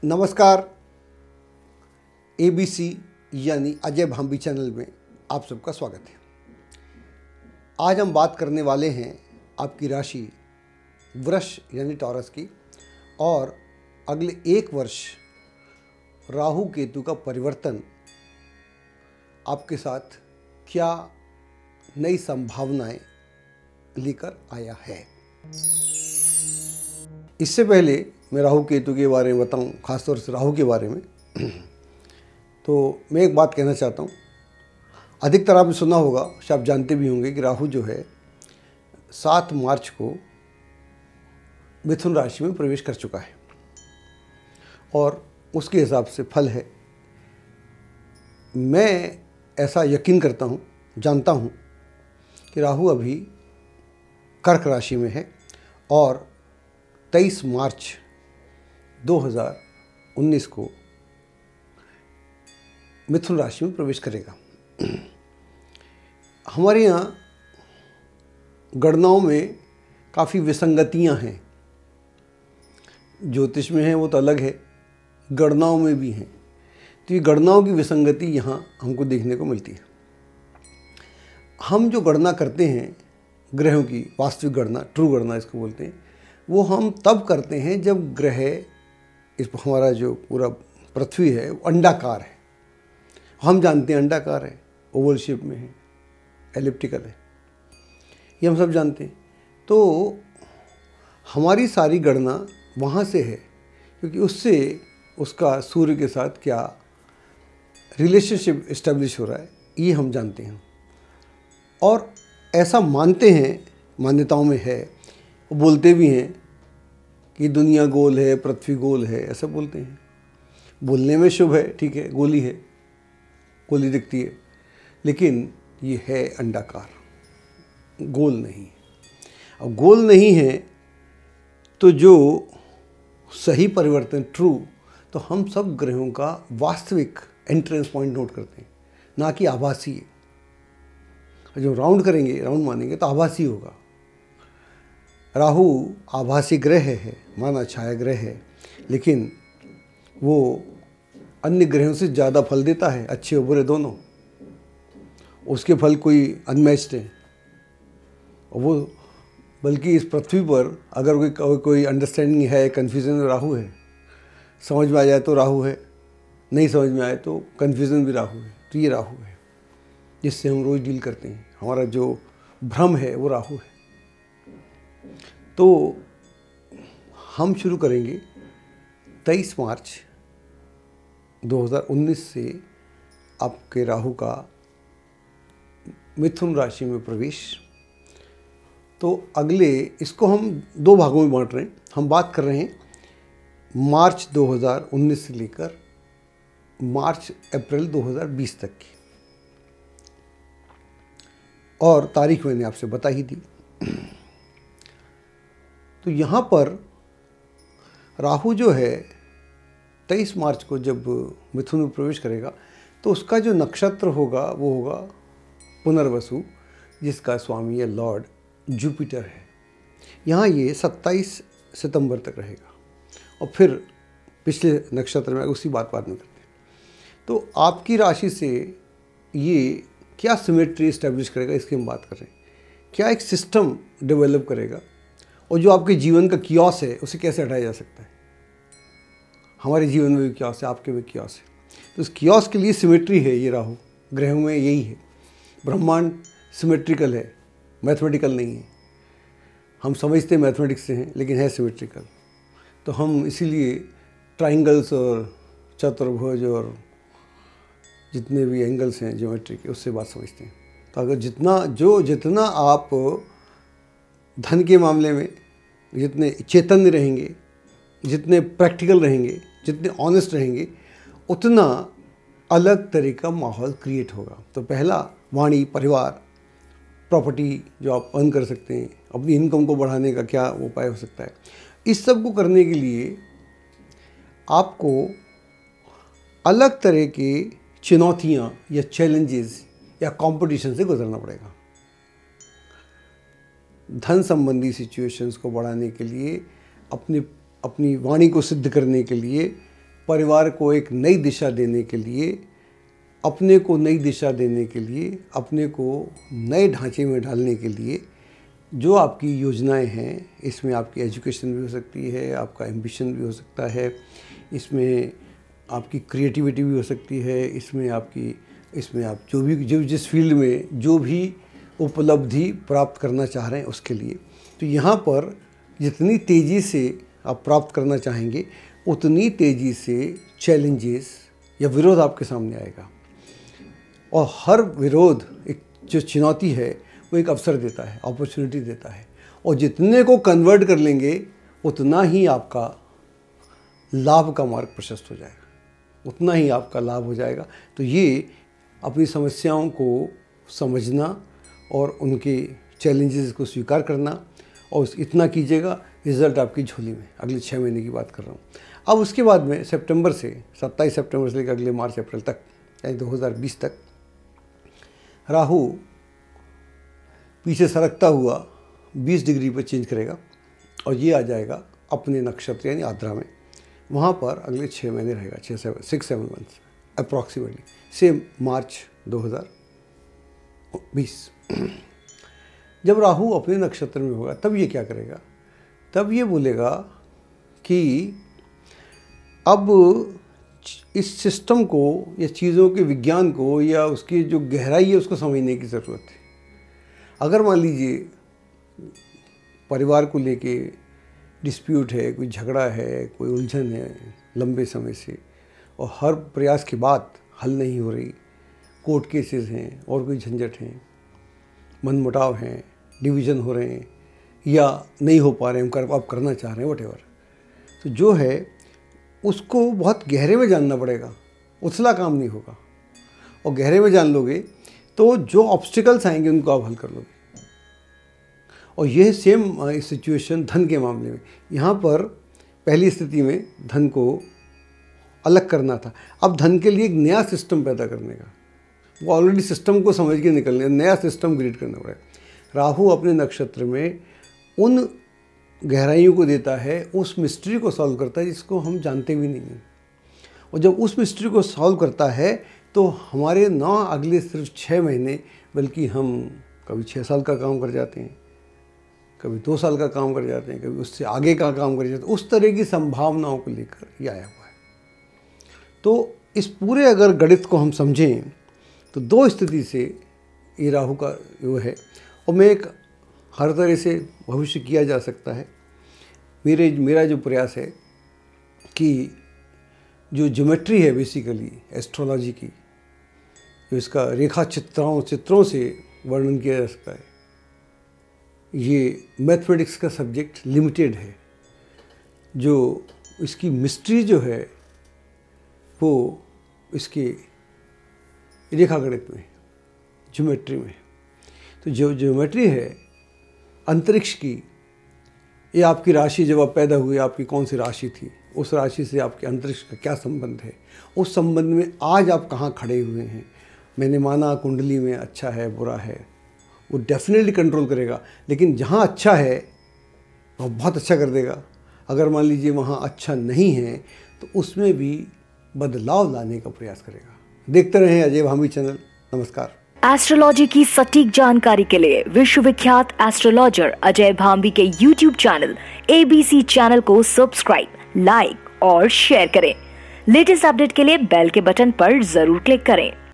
नमस्कार। ABC यानी Ajay Bhambi channel में आप सबका स्वागत है। आज हम बात करने वाले हैं आपकी राशि वृष यानी टॉरस की और अगले 1 वर्ष राहु केतु का परिवर्तन आपके साथ क्या नई संभावनाएं लेकर आया है। इससे पहले मैं राहु केतु के बारे में बताऊं, खासतौर से राहु के बारे में, तो मैं एक बात कहना चाहता हूं। अधिकतर आपने सुना होगा, शायद आप जानते भी होंगे कि राहु जो है 7 मार्च को मिथुन राशि में प्रवेश कर चुका है और उसके हिसाब से फल है। मैं ऐसा यकीन करता हूं, जानता हूं कि राहु अभी कर्क राशि में है और 23 मार्च 2019 को मिथुन राशि में प्रवेश करेगा। हमारे यहाँ गणनाओं में काफ़ी विसंगतियाँ हैं। ज्योतिष में है वो तो अलग है, गणनाओं में भी हैं। तो ये गणनाओं की विसंगति यहाँ हमको देखने को मिलती है। हम जो गणना करते हैं ग्रहों की, वास्तविक गणना, ट्रू गणना इसको बोलते हैं, वो हम तब करते हैं जब ग्रह, इस हमारा जो पूरा पृथ्वी है वो अंडाकार है। हम जानते हैं अंडाकार है, ओवल शेप में है, एलिप्टिकल है, ये हम सब जानते हैं। तो हमारी सारी गणना वहाँ से है, क्योंकि उससे उसका सूर्य के साथ क्या रिलेशनशिप इस्टेब्लिश हो रहा है ये हम जानते हैं। और ऐसा मानते हैं, मान्यताओं में है, वो बोलते भी हैं कि दुनिया गोल है, पृथ्वी गोल है, ऐसा बोलते हैं। बोलने में शुभ है, ठीक है, गोली है, गोली दिखती है, लेकिन ये है अंडाकार, गोल नहीं है। अब गोल नहीं है तो जो सही परिवर्तन, ट्रू, तो हम सब ग्रहों का वास्तविक एंट्रेंस पॉइंट नोट करते हैं, ना कि आभासी। जो राउंड करेंगे, राउंड मानेंगे तो आभासी होगा। राहु आभासी ग्रह है, माना छाया ग्रह है, लेकिन वो अन्य ग्रहों से ज़्यादा फल देता है, अच्छे और बुरे दोनों। उसके फल कोई अनमैच्ड है। और वो बल्कि इस पृथ्वी पर अगर कोई अंडरस्टैंडिंग है, कन्फ्यूज़न, राहु है। समझ में आ जाए तो राहु है, नहीं समझ में आए तो कन्फ्यूज़न भी राहु है। तो ये राहु है जिससे हम रोज़ डील करते हैं। हमारा जो भ्रम है वो राहु है। तो हम शुरू करेंगे 23 मार्च 2019 से आपके राहु का मिथुन राशि में प्रवेश। तो अगले, इसको हम 2 भागों में बांट रहे हैं। हम बात कर रहे हैं मार्च 2019 से लेकर मार्च अप्रैल 2020 तक की, और तारीख मैंने आपसे बता ही दी। तो यहाँ पर राहु जो है 23 मार्च को जब मिथुन में प्रवेश करेगा तो उसका जो नक्षत्र होगा वो होगा पुनर्वसु, जिसका स्वामी या लॉर्ड जुपिटर है। यहाँ ये 27 सितंबर तक रहेगा और फिर पिछले नक्षत्र में उसी बात में करते हैं। तो आपकी राशि से ये क्या सिमेट्री इस्टेब्लिश करेगा, इसकी हम बात कर रहे हैं। क्या एक सिस्टम डेवलप करेगा और जो आपके जीवन का कियोस है उसे कैसे हटाया जा सकता है। हमारे जीवन में भी कियोस है, आपके में कियोस है, तो उस कियोस के लिए सिमेट्री है। ये राहु ग्रहों में यही है। ब्रह्मांड सिमेट्रिकल है, मैथमेटिकल नहीं है। हम समझते हैं मैथमेटिक्स से हैं, लेकिन है सिमेट्रिकल। तो हम इसीलिए ट्राइंगल्स और चतुर्भुज और जितने भी एंगल्स हैं ज्योमेट्री के, उससे बात समझते हैं। तो अगर जितना आप धन के मामले में जितने चैतन्य रहेंगे, जितने प्रैक्टिकल रहेंगे, जितने ऑनेस्ट रहेंगे, उतना अलग तरह का माहौल क्रिएट होगा। तो पहला, वाणी, परिवार, प्रॉपर्टी जो आप अर्न कर सकते हैं, अपनी इनकम को बढ़ाने का क्या उपाय हो सकता है। इस सब को करने के लिए आपको अलग तरह के चुनौतियाँ या चैलेंजेस या कंपटीशन से गुजरना पड़ेगा। धन संबंधी सिचुएशंस को बढ़ाने के लिए, अपनी वाणी को सिद्ध करने के लिए परिवार को एक नई दिशा देने के लिए, अपने को नई दिशा देने के लिए, अपने को नए ढांचे में डालने के लिए जो आपकी योजनाएं हैं, इसमें आपकी एजुकेशन भी हो सकती है, आपका एम्बिशन भी हो सकता है, इसमें आपकी क्रिएटिविटी भी हो सकती है, इसमें आप जो जिस फील्ड में जो भी उपलब्धि प्राप्त करना चाह रहे हैं उसके लिए, तो यहाँ पर जितनी तेज़ी से आप प्राप्त करना चाहेंगे उतनी तेज़ी से चैलेंजेस या विरोध आपके सामने आएगा। और हर विरोध एक जो चुनौती है वो एक अवसर देता है, अपॉर्चुनिटी देता है, और जितने को कन्वर्ट कर लेंगे उतना ही आपका लाभ का मार्ग प्रशस्त हो जाएगा, उतना ही आपका लाभ हो जाएगा। तो ये अपनी समस्याओं को समझना और उनके चैलेंजेस को स्वीकार करना, और इतना कीजिएगा, रिज़ल्ट आपकी झोली में। अगले 6 महीने की बात कर रहा हूँ। अब उसके बाद में सितंबर से 27 सितंबर से लेकर अगले मार्च अप्रैल तक, यानी 2020 तक, राहु पीछे सरकता हुआ 20 डिग्री पर चेंज करेगा और ये आ जाएगा अपने नक्षत्र यानी आद्रा में। वहाँ पर अगले 6 महीने रहेगा, 6-7 मंथ्स अप्रॉक्सीमेटली, से मार्च 2020। जब राहु अपने नक्षत्र में होगा तब ये क्या करेगा, तब ये बोलेगा कि अब इस सिस्टम को या चीज़ों के विज्ञान को या उसकी जो गहराई है उसको समझने की ज़रूरत है। अगर मान लीजिए परिवार को लेके डिस्प्यूट है, कोई झगड़ा है, कोई उलझन है लंबे समय से, और हर प्रयास के बाद हल नहीं हो रही, कोर्ट केसेस हैं और कोई झंझट हैं, मनमुटाव हैं, डिवीज़न हो रहे हैं या नहीं हो पा रहे हैं, आप करना चाह रहे हैं वटेवर, तो जो है उसको बहुत गहरे में जानना पड़ेगा, उछला काम नहीं होगा। और गहरे में जान लोगे तो जो ऑब्स्टिकल्स आएंगे उनको आप हल कर लोगे। और यह सेम सिचुएशन धन के मामले में, यहाँ पर पहली स्थिति में धन को अलग करना था, अब धन के लिए एक नया सिस्टम पैदा करने का, वो ऑलरेडी सिस्टम को समझ के निकलने, नया सिस्टम क्रिएट करना पड़ेगा। राहु अपने नक्षत्र में उन गहराइयों को देता है, उस मिस्ट्री को सॉल्व करता है जिसको हम जानते भी नहीं हैं। और जब उस मिस्ट्री को सॉल्व करता है तो हमारे न अगले सिर्फ 6 महीने, बल्कि हम कभी 6 साल का काम कर जाते हैं, कभी 2 साल का काम कर जाते हैं, कभी उससे आगे का काम कर जाते हैं। उस तरह की संभावनाओं को लेकर ये आया हुआ है। तो इस पूरे अगर गणित को हम समझें तो 2 स्थिति से ये राहु का वो है। और मैं एक हर तरह से भविष्य किया जा सकता है। मेरा जो प्रयास है कि जो ज्योमेट्री है बेसिकली एस्ट्रोलॉजी की, जो इसका रेखा चित्रों से वर्णन किया जा सकता है, ये मैथमेटिक्स का सब्जेक्ट लिमिटेड है। जो इसकी मिस्ट्री जो है वो इसके रेखा गणित में, ज्योमेट्री में। तो जो ज्योमेट्री है अंतरिक्ष की, ये आपकी राशि जब आप पैदा हुए आपकी कौन सी राशि थी, उस राशि से आपके अंतरिक्ष का क्या संबंध है, उस संबंध में आज आप कहाँ खड़े हुए हैं। मैंने माना कुंडली में अच्छा है बुरा है, वो डेफिनेटली कंट्रोल करेगा, लेकिन जहाँ अच्छा है वो बहुत अच्छा कर देगा। अगर मान लीजिए वहाँ अच्छा नहीं है तो उसमें भी बदलाव लाने का प्रयास करेगा। देखते रहें अजय भामी चैनल। नमस्कार। एस्ट्रोलॉजी की सटीक जानकारी के लिए विश्वविख्यात एस्ट्रोलॉजर अजय भामी के YouTube चैनल ABC चैनल को सब्सक्राइब, लाइक और शेयर करें। लेटेस्ट अपडेट के लिए बेल के बटन पर जरूर क्लिक करें।